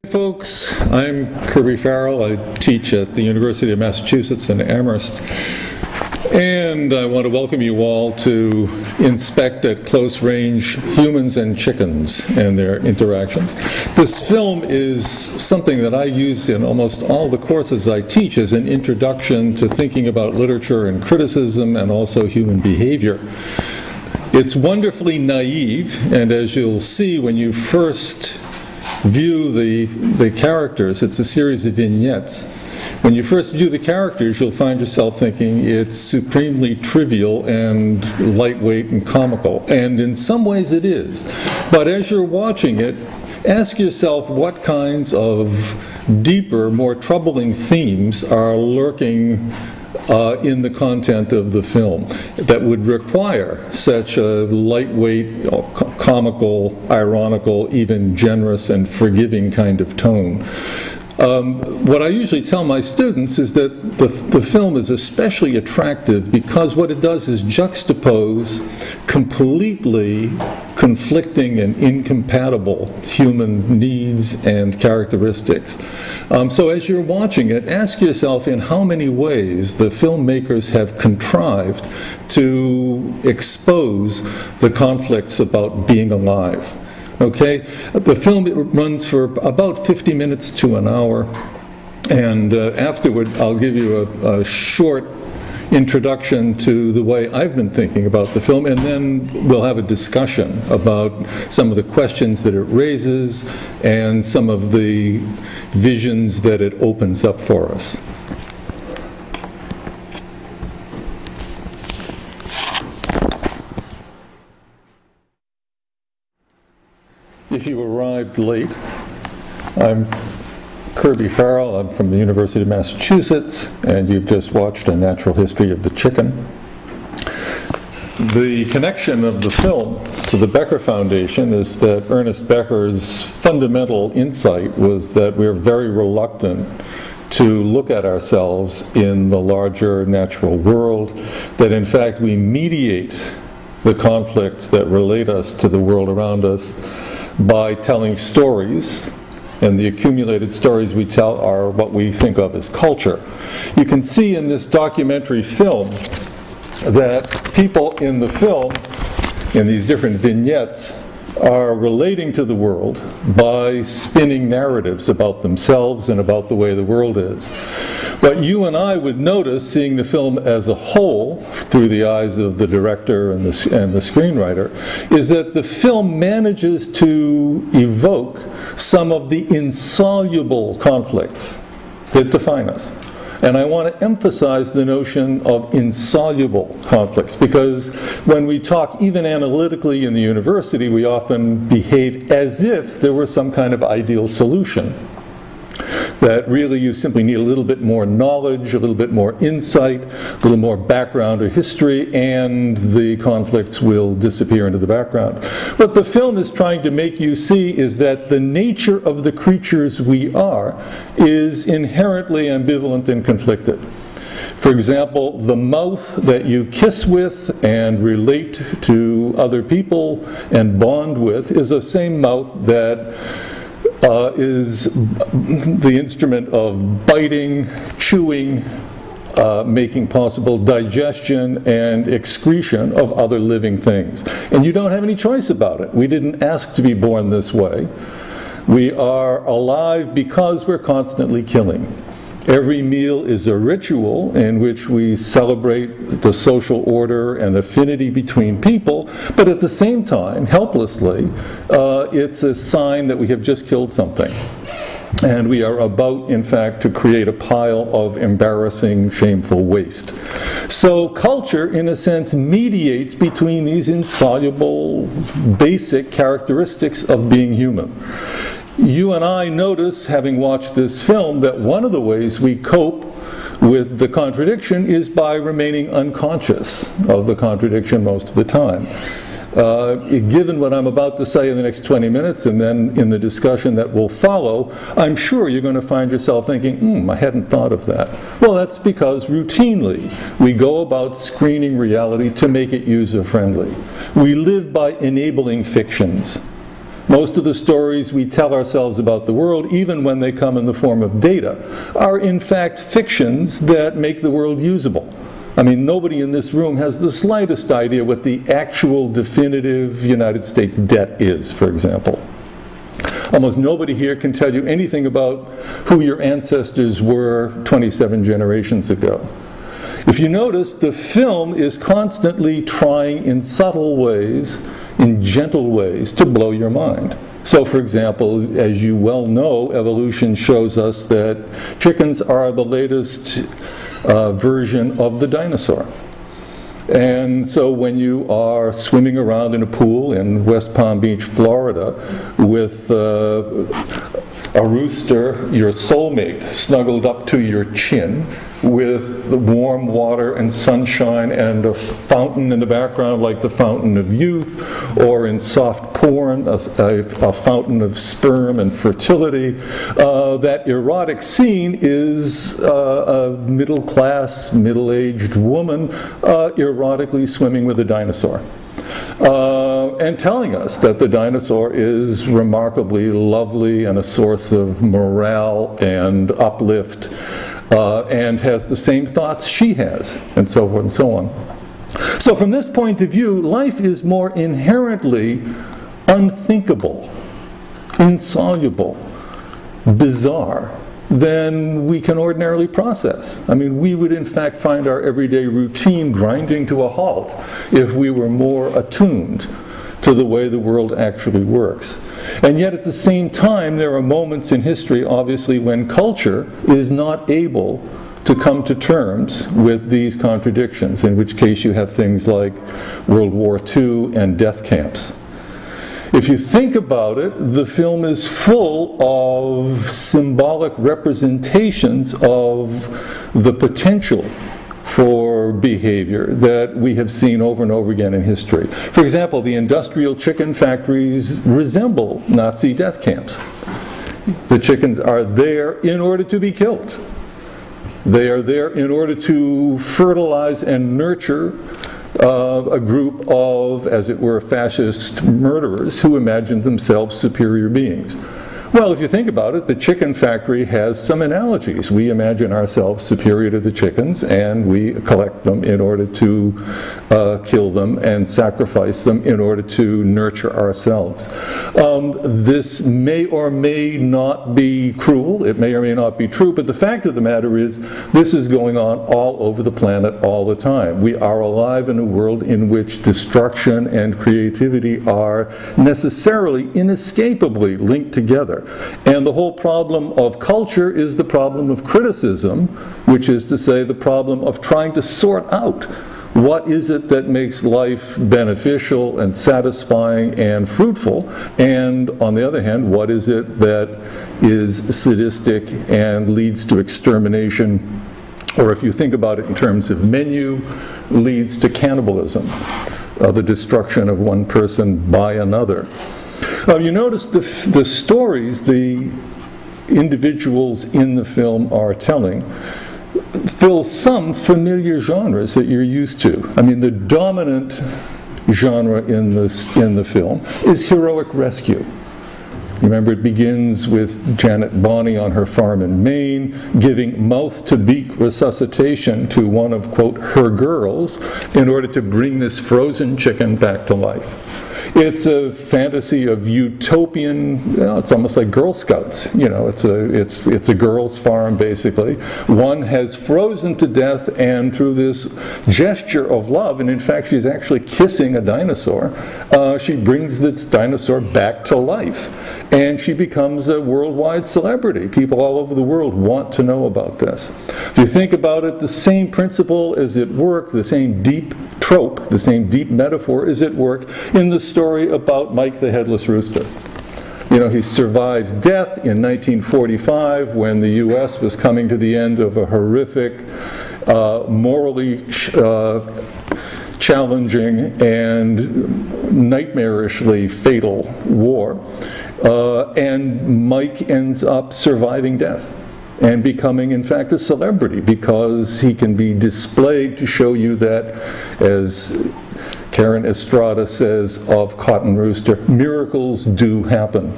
Folks, I'm Kirby Farrell. I teach at the University of Massachusetts in Amherst, and I want to welcome you all to inspect at close range humans and chickens and their interactions. This film is something that I use in almost all the courses I teach as an introduction to thinking about literature and criticism and also human behavior. It's wonderfully naive, and as you'll see when you first view the characters, it's a series of vignettes. When you first view the characters, you'll find yourself thinking it's supremely trivial and lightweight and comical, and in some ways it is. But as you're watching it, ask yourself what kinds of deeper, more troubling themes are lurking in the content of the film that would require such a lightweight, comical, ironical, even generous and forgiving kind of tone. What I usually tell my students is that the film is especially attractive because what it does is juxtapose completely conflicting and incompatible human needs and characteristics. So as you're watching it, ask yourself in how many ways the filmmakers have contrived to expose the conflicts about being alive. Okay? The film runs for about 50 minutes to an hour, and afterward I'll give you a short introduction to the way I've been thinking about the film, and then we'll have a discussion about some of the questions that it raises and some of the visions that it opens up for us. If you arrived late, I'm Kirby Farrell. I'm from the University of Massachusetts, and you've just watched A Natural History of the Chicken. The connection of the film to the Becker Foundation is that Ernest Becker's fundamental insight was that we're very reluctant to look at ourselves in the larger natural world, that in fact we mediate the conflicts that relate us to the world around us by telling stories, and the accumulated stories we tell are what we think of as culture. You can see in this documentary film that people in the film, in these different vignettes, are relating to the world by spinning narratives about themselves and about the way the world is. What you and I would notice, seeing the film as a whole, through the eyes of the director and the screenwriter, is that the film manages to evoke some of the insoluble conflicts that define us. And I want to emphasize the notion of insoluble conflicts, because when we talk even analytically in the university, we often behave as if there were some kind of ideal solution. That really you simply need a little bit more knowledge, a little bit more insight, a little more background or history, and the conflicts will disappear into the background. What the film is trying to make you see is that the nature of the creatures we are is inherently ambivalent and conflicted. For example, the mouth that you kiss with and relate to other people and bond with is the same mouth that is the instrument of biting, chewing, making possible digestion and excretion of other living things. And you don't have any choice about it. We didn't ask to be born this way. We are alive because we're constantly killing. Every meal is a ritual in which we celebrate the social order and affinity between people, but at the same time, helplessly, it's a sign that we have just killed something. And we are about, in fact, to create a pile of embarrassing, shameful waste. So culture, in a sense, mediates between these insoluble, basic characteristics of being human. You and I notice, having watched this film, that one of the ways we cope with the contradiction is by remaining unconscious of the contradiction most of the time. Given what I'm about to say in the next 20 minutes, and then in the discussion that will follow, I'm sure you're going to find yourself thinking, I hadn't thought of that. Well, that's because routinely we go about screening reality to make it user-friendly. We live by enabling fictions. Most of the stories we tell ourselves about the world, even when they come in the form of data, are in fact fictions that make the world usable. I mean, nobody in this room has the slightest idea what the actual definitive United States debt is, for example. Almost nobody here can tell you anything about who your ancestors were 27 generations ago. If you notice, the film is constantly trying in subtle ways, in gentle ways, to blow your mind. So, for example, as you well know, evolution shows us that chickens are the latest version of the dinosaur. And so when you are swimming around in a pool in West Palm Beach, Florida, with a rooster, your soulmate, snuggled up to your chin, with the warm water and sunshine and a fountain in the background like the fountain of youth, or in soft porn, a fountain of sperm and fertility. That erotic scene is a middle-class, middle-aged woman erotically swimming with a dinosaur. And telling us that the dinosaur is remarkably lovely and a source of morale and uplift, and has the same thoughts she has, and so forth and so on. So from this point of view, life is more inherently unthinkable, insoluble, bizarre than we can ordinarily process. I mean, we would in fact find our everyday routine grinding to a halt if we were more attuned to the way the world actually works. And yet at the same time, there are moments in history, obviously, when culture is not able to come to terms with these contradictions, in which case you have things like World War II and death camps. If you think about it, the film is full of symbolic representations of the potential for behavior that we have seen over and over again in history. For example, the industrial chicken factories resemble Nazi death camps. The chickens are there in order to be killed. They are there in order to fertilize and nurture a group of, as it were, fascist murderers who imagined themselves superior beings. Well, if you think about it, the chicken factory has some analogies. We imagine ourselves superior to the chickens, and we collect them in order to kill them and sacrifice them in order to nurture ourselves. This may or may not be cruel, it may or may not be true, but the fact of the matter is this is going on all over the planet all the time. We are alive in a world in which destruction and creativity are necessarily, inescapably linked together. And the whole problem of culture is the problem of criticism, which is to say the problem of trying to sort out what is it that makes life beneficial and satisfying and fruitful, and on the other hand, what is it that is sadistic and leads to extermination, or if you think about it in terms of menu, leads to cannibalism, the destruction of one person by another. You notice the stories the individuals in the film are telling fill some familiar genres that you're used to. I mean, the dominant genre in the film is heroic rescue. Remember, it begins with Janet Bonney on her farm in Maine giving mouth-to-beak resuscitation to one of, quote, her girls in order to bring this frozen chicken back to life. It's a fantasy of utopian, it's almost like Girl Scouts. You know, it's a girl's farm, basically. One has frozen to death, and through this gesture of love, and in fact she's actually kissing a dinosaur, she brings this dinosaur back to life. And she becomes a worldwide celebrity. People all over the world want to know about this. If you think about it, the same principle is at work, the same deep trope, the same deep metaphor is at work in the story about Mike the Headless Rooster. You know, he survives death in 1945 when the U.S. was coming to the end of a horrific, morally challenging and nightmarishly fatal war. And Mike ends up surviving death and becoming, in fact, a celebrity because he can be displayed to show you that, as Karen Estrada says of Cotton Rooster, miracles do happen.